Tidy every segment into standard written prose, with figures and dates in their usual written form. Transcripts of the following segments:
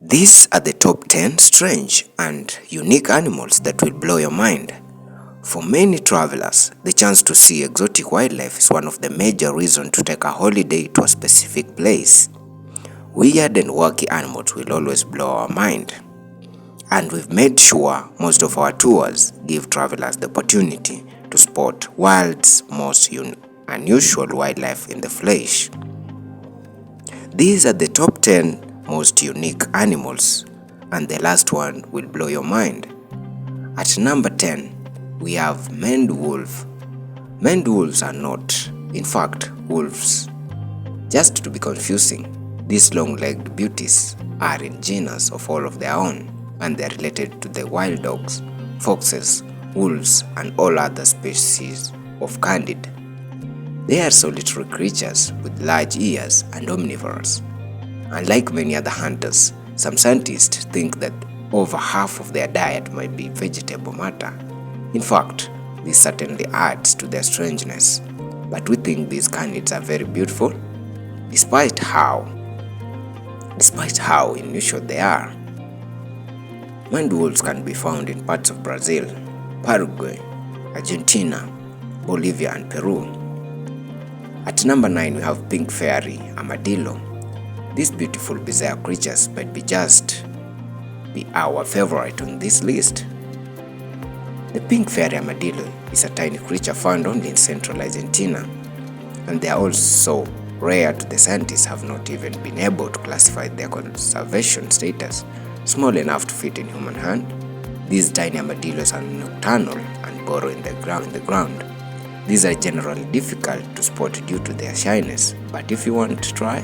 These are the top 10 strange and unique animals that will blow your mind. For many travelers, the chance to see exotic wildlife is one of the major reasons to take a holiday to a specific place. Weird and wacky animals will always blow our mind. And we've made sure most of our tours give travelers the opportunity to spot world's most unusual wildlife in the flesh. These are the top 10 most unique animals, and the last one will blow your mind. At number 10, we have maned wolf. Maned wolves are not, in fact, wolves. Just to be confusing, these long-legged beauties are in genus of all of their own, and they are related to the wild dogs, foxes, wolves, and all other species of canid. They are solitary creatures with large ears and omnivorous. Unlike many other hunters, some scientists think that over half of their diet might be vegetable matter. In fact, this certainly adds to their strangeness, but we think these canids are very beautiful, despite how unusual they are. Maned wolves can be found in parts of Brazil, Paraguay, Argentina, Bolivia, and Peru. At number 9, we have pink fairy armadillo. These beautiful bizarre creatures might be our favorite on this list. The pink fairy armadillo is a tiny creature found only in central Argentina, and they are also rare to the scientists have not even been able to classify their conservation status, small enough to fit in human hand. These tiny armadillos are nocturnal and burrow in the ground. These are generally difficult to spot due to their shyness, but if you want to try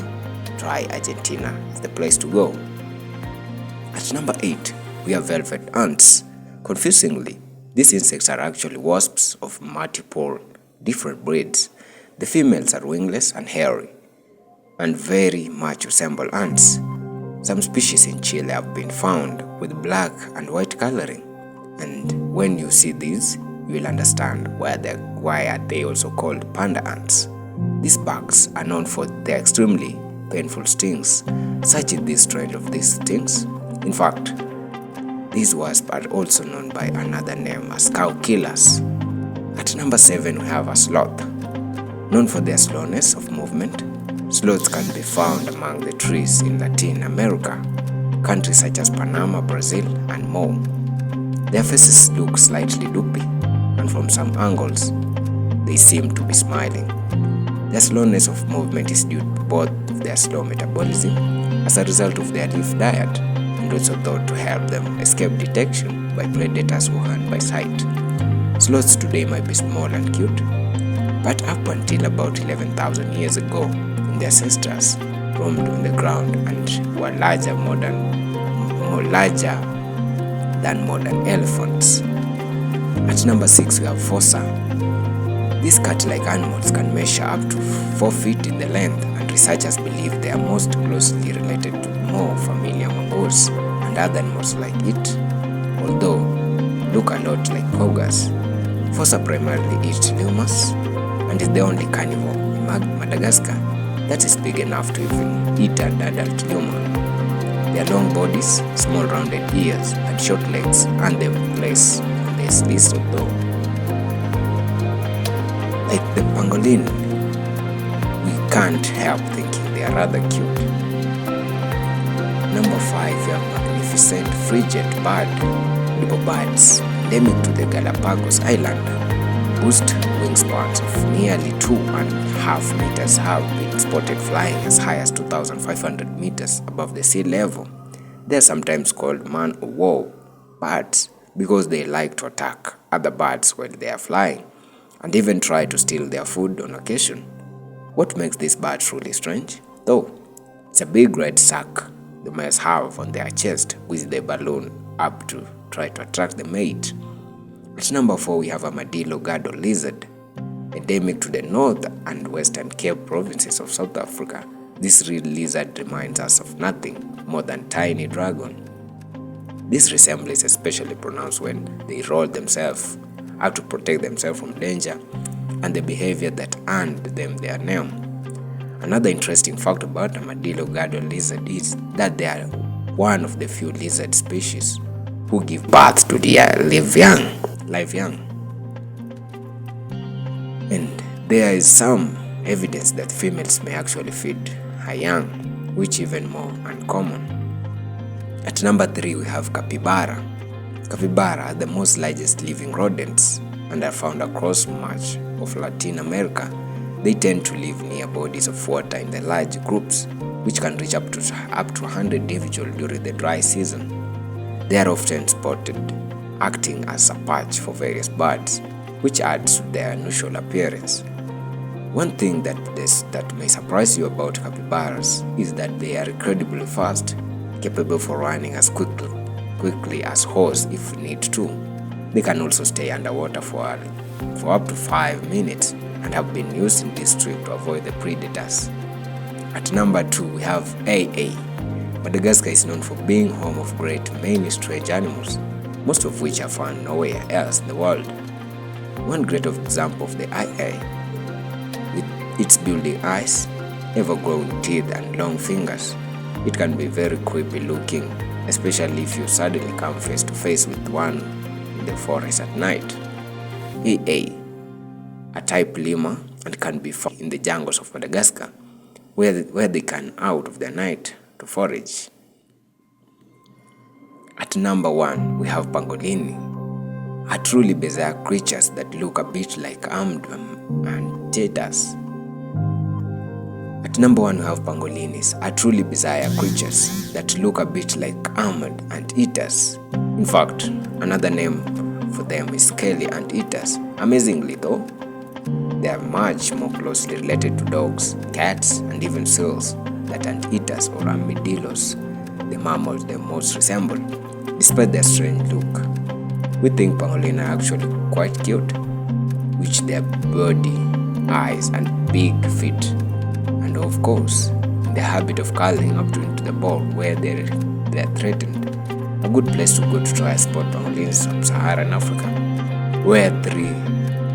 Argentina. It's the place to go. At number 8, we have velvet ants. Confusingly, these insects are actually wasps of multiple different breeds. The females are wingless and hairy, and very much resemble ants. Some species in Chile have been found with black and white coloring, and when you see these, you will understand why are they also called panda ants. These bugs are known for their extremely painful stings. Such is the strength of these stings. In fact, these wasps are also known by another name as cow killers. At number 7, we have a sloth. Known for their slowness of movement, sloths can be found among the trees in Latin America, countries such as Panama, Brazil, and more. Their faces look slightly loopy, and from some angles, they seem to be smiling. Their slowness of movement is due to both of their slow metabolism as a result of their leaf diet, and also thought to help them escape detection by predators who hunt by sight. Sloths today might be small and cute, but up until about 11,000 years ago, their ancestors roamed on the ground and were larger than modern elephants. At number 6, we have fossa. These cat-like animals can measure up to 4 feet in the length, and researchers believe they are most closely related to more familiar mongoose and other animals like it, although look a lot like cougars. Fossa primarily eat lemurs and is the only carnivore in Madagascar that is big enough to even eat an adult lemur. Their long bodies, small rounded ears, and short legs earn them place on this list, although like the pangolin, we can't help thinking they are rather cute. Number 5, we have magnificent frigate bird. Little birds endemic to the Galapagos Island boast wingspans of nearly 2.5 meters, have been spotted flying as high as 2,500 meters above the sea level. They are sometimes called man-o-war birds because they like to attack other birds while they are flying, and even try to steal their food on occasion. What makes this bird truly strange, though, it's a big red sack the males have on their chest, which they balloon up to try to attract the mate. At number 4, we have armadillo girdle lizard. Endemic to the North and Western Cape provinces of South Africa, this real lizard reminds us of nothing more than tiny dragon. This resemblance is especially pronounced when they roll themselves up to protect themselves from danger, and the behavior that earned them their name. Another interesting fact about armadillo girdle lizard is that they are one of the few lizard species who give birth to their live young. And there is some evidence that females may actually feed her young, which is even more uncommon. At number 3, we have capybara. Capybara are the most largest living rodents and are found across much of Latin America. They tend to live near bodies of water in the large groups, which can reach up to 100 individuals during the dry season. They are often spotted, acting as a perch for various birds, which adds to their unusual appearance. One thing that may surprise you about capybaras is that they are incredibly fast, capable for running as quickly as horse if need to. They can also stay underwater for up to 5 minutes and have been used in this trick to avoid the predators. At number 2, we have AA. Madagascar is known for being home of great many strange animals, most of which are found nowhere else in the world. One great example of the AA, with its building eyes, ever-growing teeth and long fingers. It can be very creepy looking, especially if you suddenly come face to face with one in the forest at night. AA, a type lemur, and can be found in the jungles of Madagascar, where they can out of the night to forage. At number 1, we have pangolini, are truly bizarre creatures that look a bit like armed anteaters. At number 1, we have pangolinis, are truly bizarre creatures that look a bit like armored anteaters. In fact, another name for them is scaly anteaters. Amazingly though, they are much more closely related to dogs, cats, and even seals than anteaters or armadillos, the mammals they most resemble. Despite their strange look, we think pangolins are actually quite cute, with their body, eyes, and big feet, and of course, the habit of curling up into the ball where they are threatened. A good place to go to try spot pangolins is sub-Saharan Africa, where 3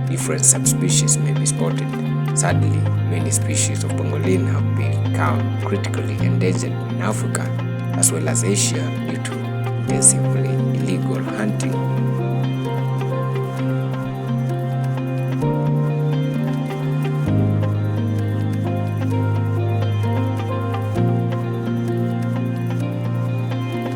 different subspecies may be spotted. Sadly, many species of pangolin have become critically endangered in Africa as well as Asia due to intensively illegal hunting.